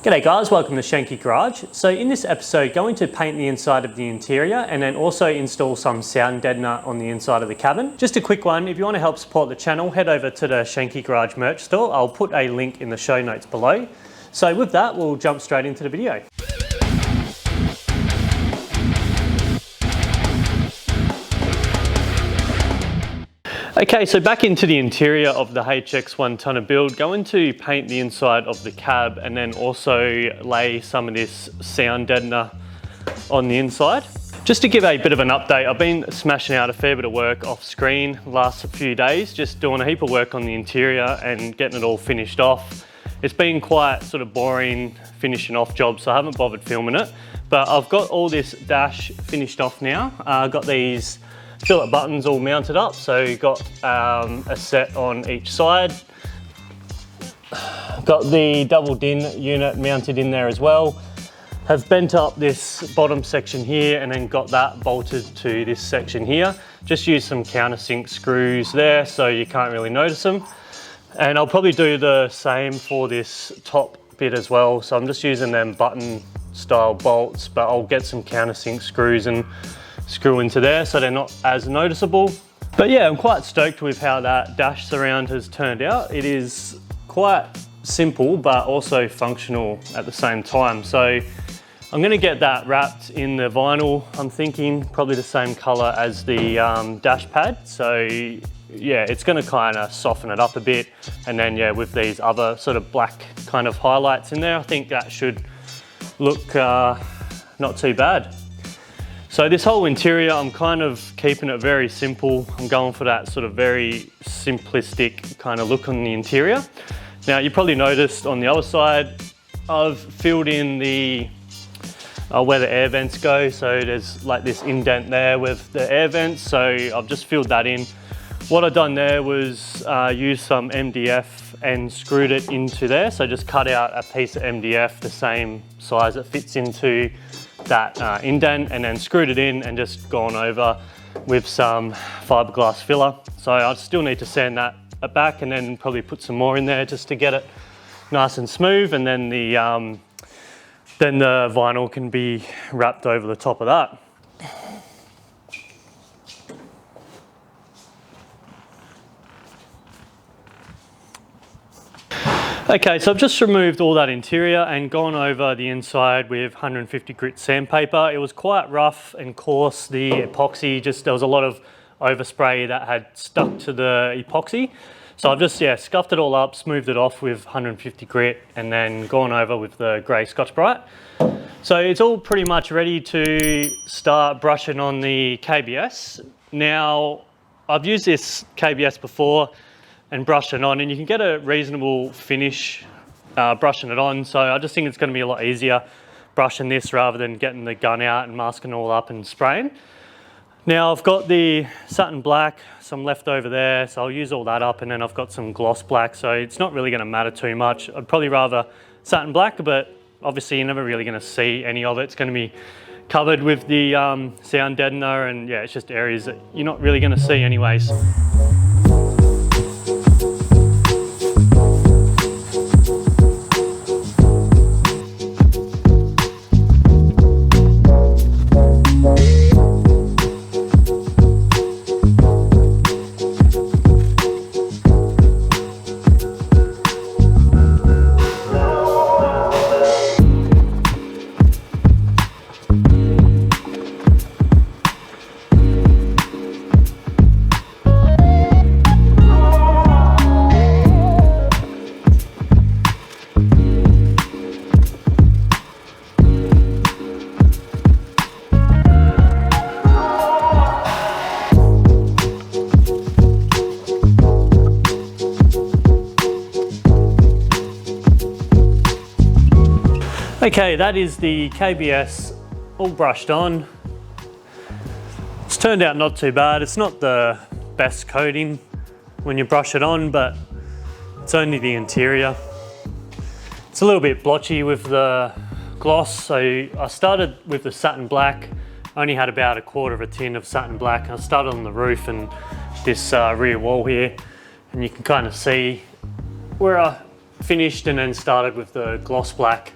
G'day guys, welcome to Shenke Garage. So in this episode, going to paint the inside of the interior and then also install some sound deadener on the inside of the cabin. Just a quick one, if you want to help support the channel, head over to the Shenke Garage merch store. I'll put a link in the show notes below. So with that, we'll jump straight into the video. Okay, so back into the interior of the HX 1 tonner build, going to paint the inside of the cab and then also lay some of this sound deadener on the inside. Just to give a bit of an update, I've been smashing out a fair bit of work off screen the last few days, just doing a heap of work on the interior and getting it all finished off. It's been quite sort of boring finishing off jobs, so I haven't bothered filming it, but I've got all this dash finished off now. I've got these fillet buttons all mounted up, so you've got a set on each side. Got the double din unit mounted in there as well. Have bent up this bottom section here and then got that bolted to this section here. Just use some countersink screws there so you can't really notice them. And I'll probably do the same for this top bit as well. So I'm just using them button style bolts, but I'll get some countersink screws and screw into there so they're not as noticeable. But yeah, I'm quite stoked with how that dash surround has turned out. It is quite simple but also functional at the same time. So I'm going to get that wrapped in the vinyl. I'm thinking probably the same color as the dash pad. So yeah, it's going to kind of soften it up a bit. And then yeah, with these other sort of black kind of highlights in there, I think that should look not too bad. So this whole interior, I'm kind of keeping it very simple. I'm going for that sort of very simplistic kind of look on the interior. Now you probably noticed on the other side, I've filled in the where the air vents go. So there's like this indent there with the air vents. So I've just filled that in. What I've done there was use some MDF and screwed it into there. So just cut out a piece of MDF the same size that fits into that indent and then screwed it in and just gone over with some fiberglass filler. So I still need to sand that back and then probably put some more in there just to get it nice and smooth, and then the vinyl can be wrapped over the top of that. Okay, so I've just removed all that interior and gone over the inside with 150 grit sandpaper. It was quite rough and coarse, the epoxy, there was a lot of overspray that had stuck to the epoxy. So I've just, scuffed it all up, smoothed it off with 150 grit and then gone over with the grey Scotch-Brite. So it's all pretty much ready to start brushing on the KBS. Now, I've used this KBS before and brush it on, and you can get a reasonable finish brushing it on. So I just think it's going to be a lot easier brushing this rather than getting the gun out and masking all up and spraying. Now I've got the satin black, some left over there, so I'll use all that up, and then I've got some gloss black, so it's not really going to matter too much. I'd probably rather satin black, but obviously you're never really going to see any of it. It's going to be covered with the sound deadener, and yeah, it's just areas that you're not really going to see anyways. Okay, that is the KBS all brushed on. It's turned out not too bad. It's not the best coating when you brush it on, but it's only the interior. It's a little bit blotchy with the gloss, so I started with the satin black. I only had about 1/4 of a tin of satin black. I started on the roof and this rear wall here, and you can kind of see where I finished and then started with the gloss black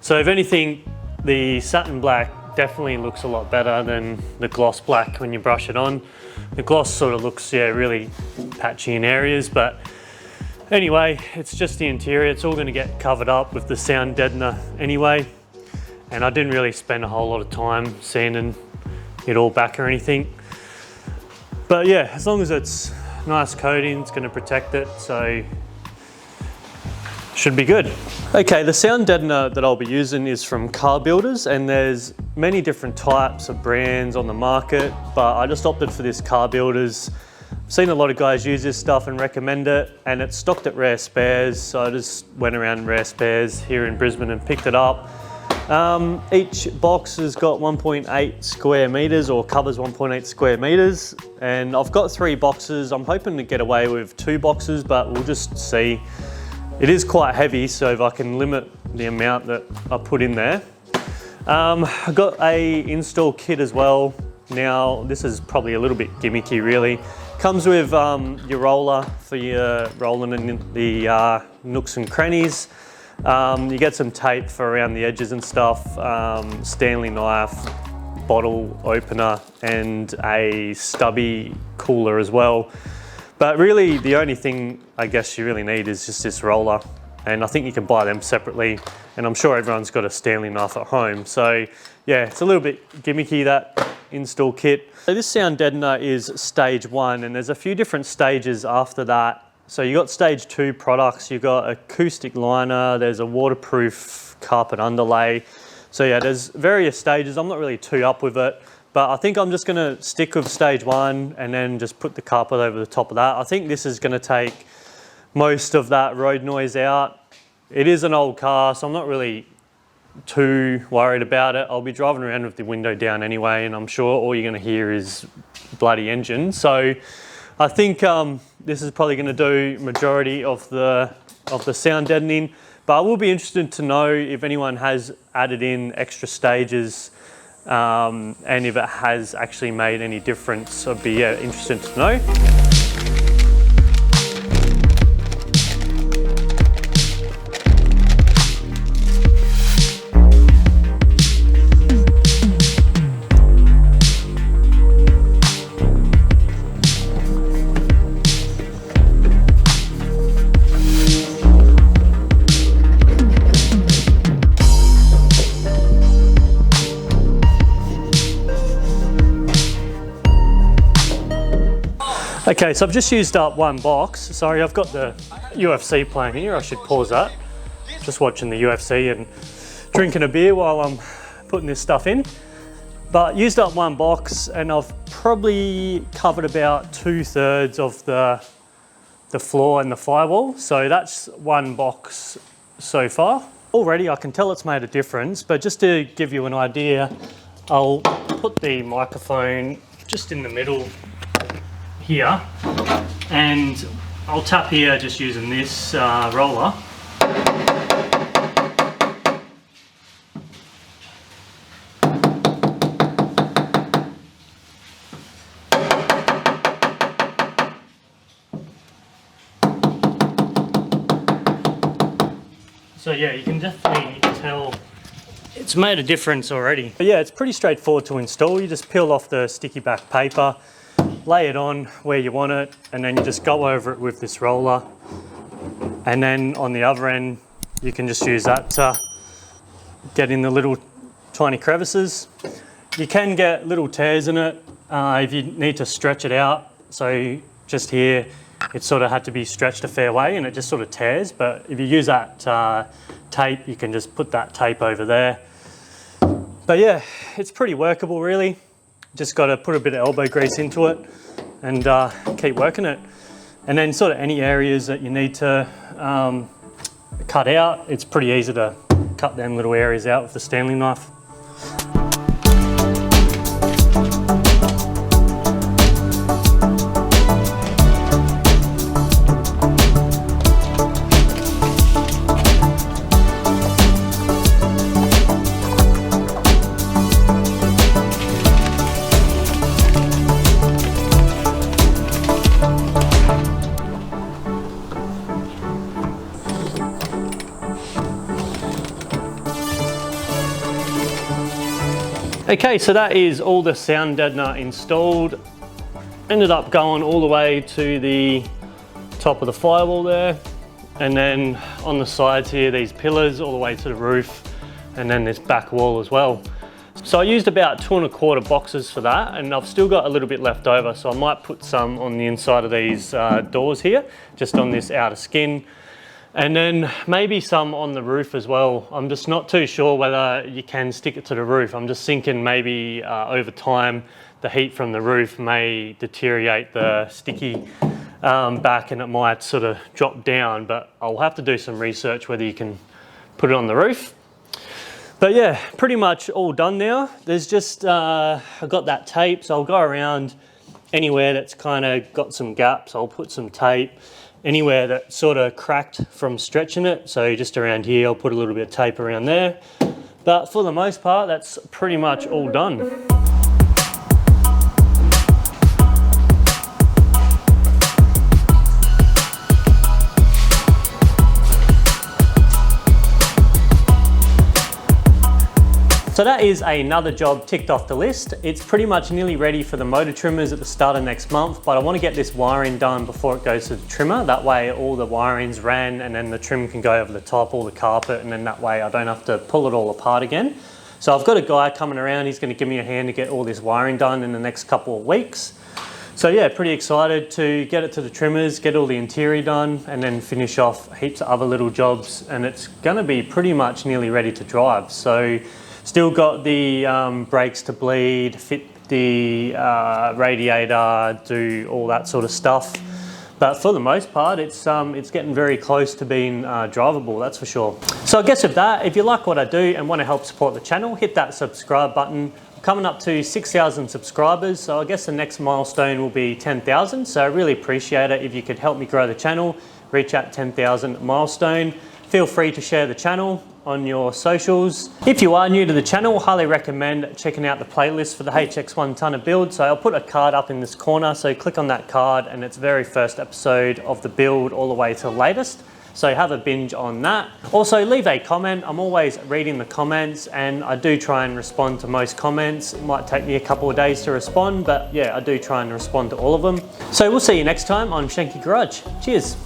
So if anything, the satin black definitely looks a lot better than the gloss black when you brush it on. The gloss sort of looks, yeah, really patchy in areas, but anyway, it's just the interior. It's all going to get covered up with the sound deadener anyway. And I didn't really spend a whole lot of time sanding it all back or anything. But yeah, as long as it's nice coating, it's going to protect it, so should be good. Okay, the sound deadener that I'll be using is from Car Builders, and there's many different types of brands on the market, but I just opted for this Car Builders. I've seen a lot of guys use this stuff and recommend it, and it's stocked at Rare Spares, so I just went around Rare Spares here in Brisbane and picked it up. Each box has got 1.8 square meters, or covers 1.8 square meters, and I've got 3 boxes. I'm hoping to get away with 2 boxes, but we'll just see. It is quite heavy, so if I can limit the amount that I put in there. I got a install kit as well. Now, this is probably a little bit gimmicky really. Comes with your roller for your rolling in the nooks and crannies. You get some tape for around the edges and stuff, Stanley knife, bottle opener, and a stubby cooler as well. But really the only thing I guess you really need is just this roller, and I think you can buy them separately, and I'm sure everyone's got a Stanley knife at home. So yeah, it's a little bit gimmicky, that install kit. So this sound deadener is stage 1, and there's a few different stages after that. So you got stage 2 products, you've got acoustic liner, there's a waterproof carpet underlay. So yeah, there's various stages. I'm not really too up with it, but I think I'm just gonna stick with stage 1 and then just put the carpet over the top of that. I think this is gonna take most of that road noise out. It is an old car, so I'm not really too worried about it. I'll be driving around with the window down anyway, and I'm sure all you're gonna hear is bloody engine. So I think this is probably gonna do majority of the sound deadening, but I will be interested to know if anyone has added in extra stages and if it has actually made any difference. I'd be interested to know. Okay, so I've just used up 1 box. Sorry, I've got the UFC playing here. I should pause that. Just watching the UFC and drinking a beer while I'm putting this stuff in. But used up 1 box, and I've probably covered about 2/3 of the floor and the firewall. So that's 1 box so far. Already I can tell it's made a difference, but just to give you an idea, I'll put the microphone just in the middle here, and I'll tap here just using this roller. So yeah, you can definitely tell it's made a difference already. But yeah, it's pretty straightforward to install. You just peel off the sticky back paper, lay it on where you want it, and then you just go over it with this roller. And then on the other end, you can just use that to get in the little tiny crevices. You can get little tears in it if you need to stretch it out. So just here, it sort of had to be stretched a fair way and it just sort of tears. But if you use that tape, you can just put that tape over there. But yeah, it's pretty workable really. Just got to put a bit of elbow grease into it and keep working it. And then sort of any areas that you need to cut out, it's pretty easy to cut them little areas out with the Stanley knife. Okay, so that is all the sound deadener installed. Ended up going all the way to the top of the firewall there, and then on the sides here, these pillars all the way to the roof, and then this back wall as well. So I used about 2¼ boxes for that, and I've still got a little bit left over, so I might put some on the inside of these doors here, just on this outer skin, and then maybe some on the roof as well. I'm just not too sure whether you can stick it to the roof. I'm just thinking maybe over time the heat from the roof may deteriorate the sticky back, and it might sort of drop down, but I'll have to do some research whether you can put it on the roof. But yeah, pretty much all done now. There's just, I've got that tape, so I'll go around anywhere that's kind of got some gaps, I'll put some tape. Anywhere that's sort of cracked from stretching it, so just around here, I'll put a little bit of tape around there. But for the most part, that's pretty much all done. So that is another job ticked off the list. It's pretty much nearly ready for the motor trimmers at the start of next month, but I want to get this wiring done before it goes to the trimmer. That way all the wiring's ran, and then the trim can go over the top, all the carpet, and then that way I don't have to pull it all apart again. So I've got a guy coming around, he's going to give me a hand to get all this wiring done in the next couple of weeks. So yeah, pretty excited to get it to the trimmers, get all the interior done, and then finish off heaps of other little jobs, and it's going to be pretty much nearly ready to drive. So still got the brakes to bleed, fit the radiator, do all that sort of stuff. But for the most part, it's getting very close to being drivable, that's for sure. So I guess with that, if you like what I do and want to help support the channel, hit that subscribe button. I'm coming up to 6,000 subscribers, so I guess the next milestone will be 10,000. So I really appreciate it if you could help me grow the channel, reach that 10,000 milestone. Feel free to share the channel on your socials. If you are new to the channel, highly recommend checking out the playlist for the HX1 tonner build. So I'll put a card up in this corner, so click on that card and it's the very first episode of the build all the way to the latest. So have a binge on that. Also leave a comment. I'm always reading the comments, and I do try and respond to most comments. It might take me a couple of days to respond, but yeah, I do try and respond to all of them. So we'll see you next time on Shenke Garage. Cheers.